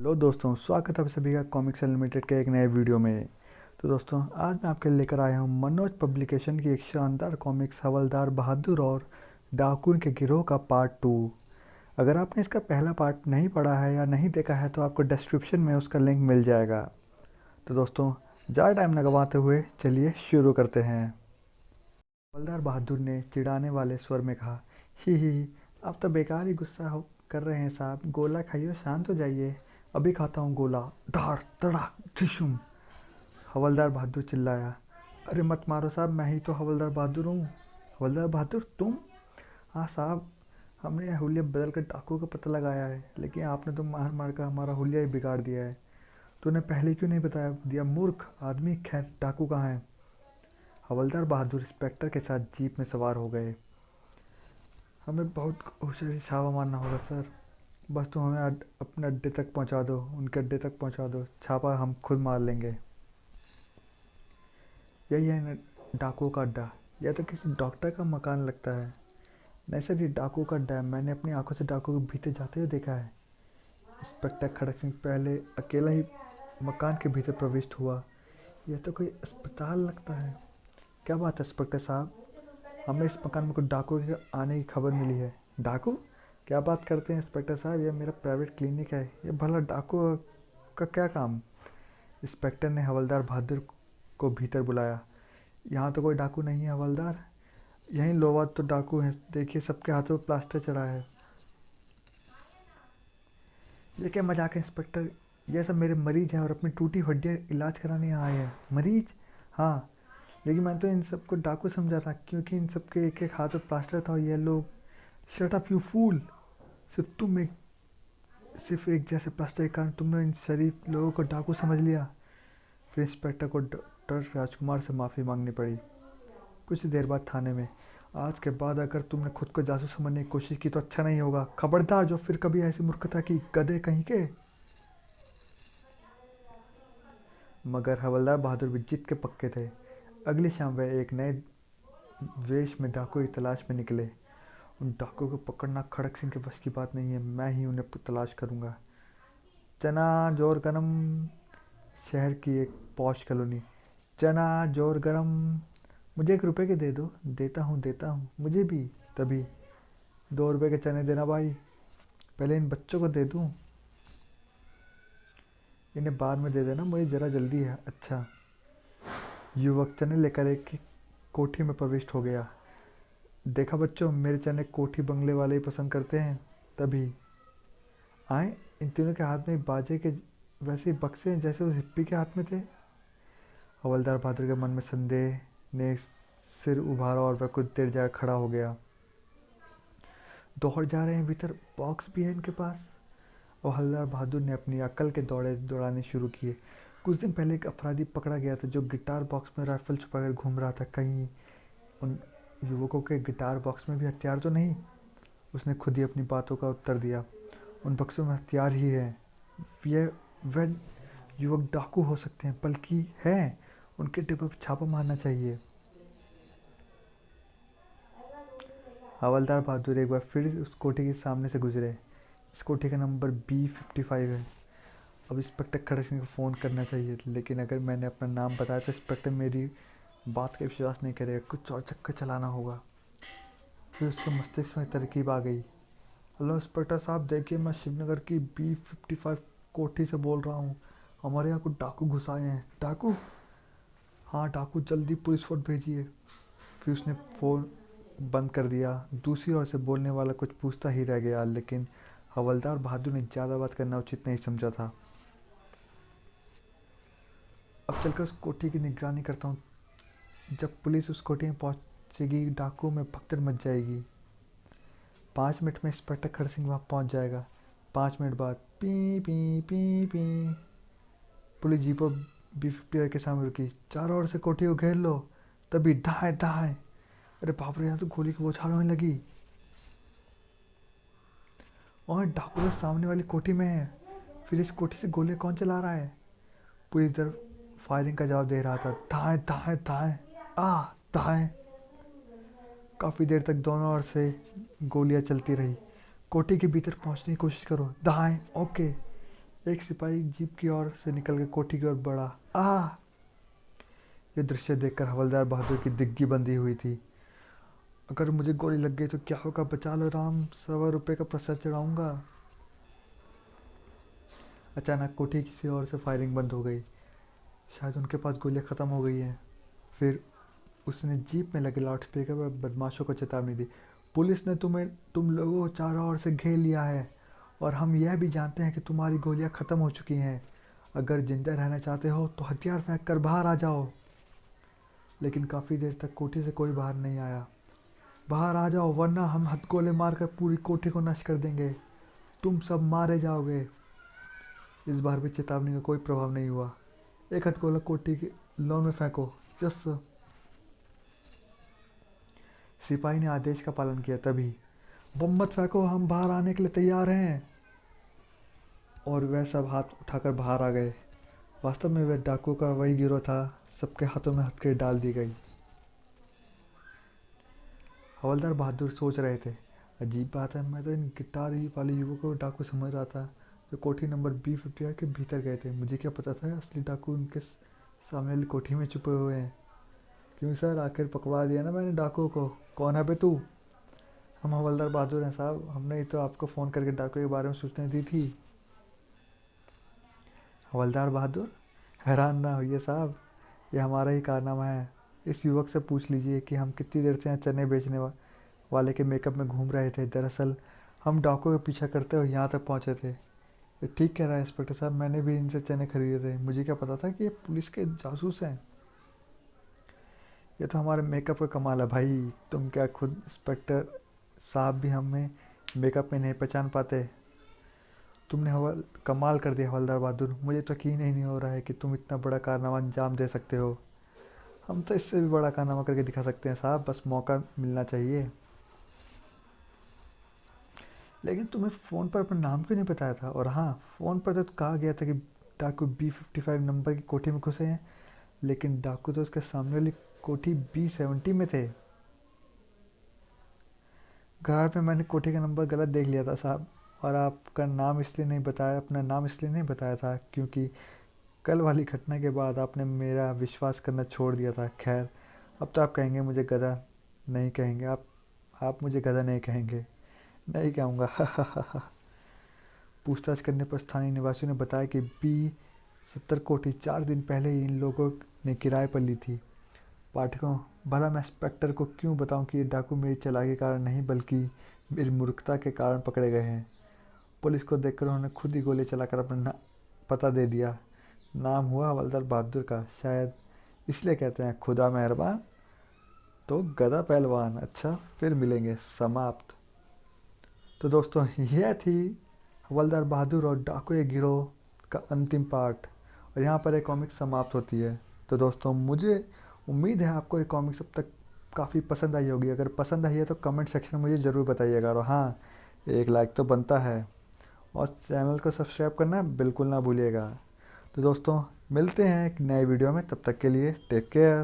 Hello दोस्तों, स्वागत है आप सभी का कॉमिक्स अनलिमिटेड के एक नए वीडियो में। तो दोस्तों, आज मैं आपके लिए लेकर आया हूँ मनोज पब्लिकेशन की एक शानदार कॉमिक्स हवलदार बहादुर और डाकुओं के गिरोह का पार्ट 2। अगर आपने इसका पहला पार्ट नहीं पढ़ा है या नहीं देखा है तो आपको डिस्क्रिप्शन में उसका लिंक मिल जाएगा। तो दोस्तों, ज़्यादा टाइम न गवाते हुए चलिए शुरू करते हैं। हवलदार बहादुर ने चिढ़ाने वाले स्वर में कहा, ही, आप तो बेकार ही गुस्सा हो कर रहे हैं साहब। गोला खाइए, शांत हो जाइए। अभी खाता हूँ गोला। धार तड़ाक ठिशुम। हवलदार बहादुर चिल्लाया। अरे मत मारो साहब, मैं ही तो हवलदार बहादुर हूँ। हवलदार बहादुर तुम? हाँ साहब, हमने यह हुलिया बदल कर डाकू का पता लगाया है, लेकिन आपने तो मार मार कर हमारा हुलिया ही बिगाड़ दिया है। तूने पहले क्यों नहीं बताया दिया, मूर्ख आदमी। खैर, डाकू कहाँ है? हवलदार बहादुर इंस्पेक्टर के साथ जीप में सवार हो गए। हमें बहुत होशियारी छापा मारना होगा सर। बस तुम हमें अपने अड्डे तक पहुंचा दो, उनके अड्डे तक पहुंचा दो। छापा हम खुद मार लेंगे। यही है न डाकुओं का अड्डा। यह तो किसी डॉक्टर का मकान लगता है। नहीं सर, ये डाकुओं का अड्डा है। मैंने अपनी आंखों से डाकुओं के भीतर जाते हुए देखा है। इंस्पेक्टर खड़क सिंह पहले अकेला ही मकान के भीतर प्रविष्ट हुआ। यह तो कोई अस्पताल लगता है। क्या बात है इंस्पेक्टर साहब, हमें इस मकान में कुछ डाकुओं के आने की खबर मिली है। डाकू? क्या बात करते हैं इंस्पेक्टर साहब, यह मेरा प्राइवेट क्लिनिक है। ये भला डाकू का क्या काम? इंस्पेक्टर ने हवलदार बहादुर को भीतर बुलाया। यहाँ तो कोई डाकू नहीं है हवलदार। यहीं लोग तो डाकू हैं, देखिए सबके हाथों में प्लास्टर चढ़ा है। ये क्या मजाक है इंस्पेक्टर? ये सब मेरे मरीज हैं और अपनी टूटी हड्डियाँ इलाज कराने यहाँ आए हैं। मरीज? हाँ, लेकिन मैं तो इन सबको डाकू समझा था, क्योंकि इन सबके एक एक हाथ में प्लास्टर था और ये लोग। Shut up you fool. सिर्फ एक जैसे प्लास्टर के कारण तुमने इन शरीफ लोगों को डाकू समझ लिया। फिर इंस्पेक्टर को डॉक्टर राजकुमार से माफ़ी मांगनी पड़ी। कुछ देर बाद थाने में, आज के बाद अगर तुमने खुद को जासूस समझने की कोशिश की तो अच्छा नहीं होगा। खबरदार जो फिर कभी ऐसी मूर्खता की, गधे कहीं के। मगर हवलदार बहादुर भी जीत के पक्के थे। अगली शाम वह एक नए वेश में डाकू की तलाश में निकले। उन डाकुओं को पकड़ना खड़क सिंह के बस की बात नहीं है। मैं ही उन्हें तलाश करूंगा। चना जोर गरम। शहर की एक पॉश कॉलोनी। चना जोर गरम। मुझे 1 रुपए के दे दो। देता हूँ मुझे भी। तभी, 2 रुपए के चने देना भाई, पहले इन बच्चों को दे दूँ। इन्हें बाद में दे देना, मुझे ज़रा जल्दी है। अच्छा। युवक चने लेकर एक कोठी में प्रविष्ट हो गया। देखा बच्चों, मेरे चने कोठी बंगले वाले ही पसंद करते हैं। तभी आए, इन तीनों के हाथ में बाजे के वैसे ही बक्से हैं जैसे उस हिप्पी के हाथ में थे। हवलदार बहादुर के मन में संदेह ने सिर उभारा और वह कुछ देर जाकर खड़ा हो गया। दौड़ जा रहे हैं भीतर, बॉक्स भी है इनके पास। और हवलदार बहादुर ने अपनी अक्ल के दौड़े दौड़ाने शुरू किए। कुछ दिन पहले एक अपराधी पकड़ा गया था जो गिटार बॉक्स में राइफल छुपाकर घूम रहा था। कहीं उन युवकों के गिटार बॉक्स में भी हथियार तो नहीं? उसने खुद ही अपनी बातों का उत्तर दिया। उन बक्सों में हथियार ही है। ये वह युवक डाकू हो सकते हैं, बल्कि है। उनके डिब्बे पर छापा मारना चाहिए। हवलदार बहादुर एक बार फिर उस कोठी के सामने से गुजरे। इस कोठी का नंबर B55 है। अब इंस्पेक्टर खड़क सिंह को फ़ोन करना चाहिए, लेकिन अगर मैंने अपना नाम बताया तो इंस्पेक्टर मेरी बात का विश्वास नहीं करेगा। कुछ और चक्कर चलाना होगा। फिर उसके मस्तिष्क में तरकीब आ गई। हेलो इंस्पेक्टर साहब, देखिए मैं शिवनगर की B55 कोठी से बोल रहा हूँ। हमारे यहाँ कुछ डाकू घुस आए हैं। डाकू? हाँ डाकू, जल्दी पुलिस फोर्स भेजिए। फिर उसने फ़ोन बंद कर दिया। दूसरी ओर से बोलने वाला कुछ पूछता ही रह गया, लेकिन हवलदार बहादुर ने ज़्यादा बात करना उचित नहीं समझा था। अब चलकर उस कोठी की निगरानी करता हूँ। जब पुलिस उस कोठी में पहुँचेगी, डाकुओं में भगदड़ मच जाएगी। 5 मिनट में इंस्पेक्टर खड़क सिंह वहाँ पहुँच जाएगा। 5 मिनट बाद P P P P police जीपों B55 के सामने रुकी। चारों ओर से कोठी को घेर लो। तभी दाएं दाएं। अरे बाप रे, यहाँ तो गोली की बौछार होने लगी। और डाकू तो सामने वाली कोठी में है। फिर इस कोठी से गोली कौन चला रहा है? पुलिस इधर फायरिंग का जवाब दे रहा था। दाएं दाएं दाएं। आ दाएं। काफ़ी देर तक दोनों ओर से गोलियां चलती रही। कोठी के भीतर पहुंचने की कोशिश करो। दाएं। ओके। एक सिपाही जीप की ओर से निकल के कोठी की ओर बढ़ा। आह! ये दृश्य देखकर हवलदार बहादुर की दिग्गी बंधी हुई थी। अगर मुझे गोली लग गई तो क्या होगा? बचा लो राम, 100 रुपये का प्रसाद चढ़ाऊंगा। अचानक कोठी किसी ओर से फायरिंग बंद हो गई। शायद उनके पास गोलियां खत्म हो गई हैं। फिर उसने जीप में लगे लाउडस्पीकर पर बदमाशों को चेतावनी दी। पुलिस ने तुम लोगों को चारों ओर से घेर लिया है और हम यह भी जानते हैं कि तुम्हारी गोलियां खत्म हो चुकी हैं। अगर जिंदा रहना चाहते हो तो हथियार फेंक कर बाहर आ जाओ। लेकिन काफ़ी देर तक कोठी से कोई बाहर नहीं आया। बाहर आ जाओ वरना हम हथगोले मारकर पूरी कोठी को नष्ट कर देंगे। तुम सब मारे जाओगे। इस बार भी चेतावनी का कोई प्रभाव नहीं हुआ। एक हथगोला कोठी के लॉन में फेंको। जस सिपाही ने आदेश का पालन किया। तभी बम मत फेंको, हम बाहर आने के लिए तैयार हैं। और वह सब हाथ उठाकर बाहर आ गए। वास्तव में वह डाकुओं का वही गिरोह था। सबके हाथों में हथकड़ी डाल दी गई। हवलदार बहादुर सोच रहे थे, अजीब बात है, मैं तो इन गिटार वाले युवकों को डाकू समझ रहा था जो कोठी नंबर B51 के भीतर गए थे। मुझे क्या पता था असली डाकू उनके सामने वाली कोठी में छुपे हुए हैं। क्यों सर, आखिर पकड़ा दिया ना मैंने डाकुओं को। कौन है बे तू? हम हवलदार बहादुर हैं साहब, हमने ही तो आपको फ़ोन करके डाकू के बारे में सूचना दी थी। हवलदार बहादुर? हैरान ना होइए साहब, ये हमारा ही कारनामा है। इस युवक से पूछ लीजिए कि हम कितनी देर से यहाँ चने बेचने वाले के मेकअप में घूम रहे थे। दरअसल हम डाकुओं का पीछा करते हुए यहाँ तक पहुँचे थे। ये ठीक कह रहा है इंस्पेक्टर साहब, मैंने भी इनसे चने खरीदे थे। मुझे क्या पता था कि ये पुलिस के जासूस हैं। ये तो हमारे मेकअप का कमाल है भाई। तुम क्या खुद इंस्पेक्टर साहब भी हमें मेकअप में नहीं पहचान पाते? तुमने कमाल कर दिया हवलदार बहादुर। मुझे तो यकीन ही नहीं हो रहा है कि तुम इतना बड़ा कारनामा अंजाम दे सकते हो। हम तो इससे भी बड़ा कारनामा करके दिखा सकते हैं साहब, बस मौका मिलना चाहिए। लेकिन तुम्हें फ़ोन पर अपना नाम क्यों नहीं बताया था? और हाँ, फ़ोन पर तो कहा गया था कि डाकू B55 नंबर की कोठी में घुसे हैं, लेकिन डाकू तो उसके सामने वाली कोठी B70 में थे। घर में मैंने कोठी का नंबर गलत देख लिया था साहब। और आपका नाम इसलिए नहीं बताया, अपना नाम इसलिए नहीं बताया था क्योंकि कल वाली घटना के बाद आपने मेरा विश्वास करना छोड़ दिया था। खैर, अब तो आप कहेंगे मुझे गधा नहीं कहेंगे। आप मुझे गधा नहीं कहेंगे। नहीं कहूँगा। पूछताछ करने पर स्थानीय निवासियों ने बताया कि B70 कोठी 4 दिन पहले ही इन लोगों ने किराए पर ली थी। पाठकों, भला मैं इंस्पेक्टर को क्यों बताऊं कि ये डाकू मेरी चालाकी के कारण नहीं बल्कि मेरी मूर्खता के कारण पकड़े गए हैं। पुलिस को देखकर उन्होंने खुद ही गोली चलाकर अपना पता दे दिया। नाम हुआ हवलदार बहादुर का। शायद इसलिए कहते हैं खुदा मेहरबान तो गधा पहलवान। अच्छा, फिर मिलेंगे। समाप्त। तो दोस्तों, यह थी हवलदार बहादुर और डाकू के गिरोह का अंतिम पार्ट। और यहाँ पर एक कॉमिक समाप्त होती है। तो दोस्तों, मुझे उम्मीद है आपको ये कॉमिक्स अब तक काफ़ी पसंद आई होगी। अगर पसंद आई है तो कमेंट सेक्शन में मुझे ज़रूर बताइएगा। और हाँ, एक लाइक तो बनता है और चैनल को सब्सक्राइब करना बिल्कुल ना भूलिएगा। तो दोस्तों, मिलते हैं एक नए वीडियो में। तब तक के लिए टेक केयर।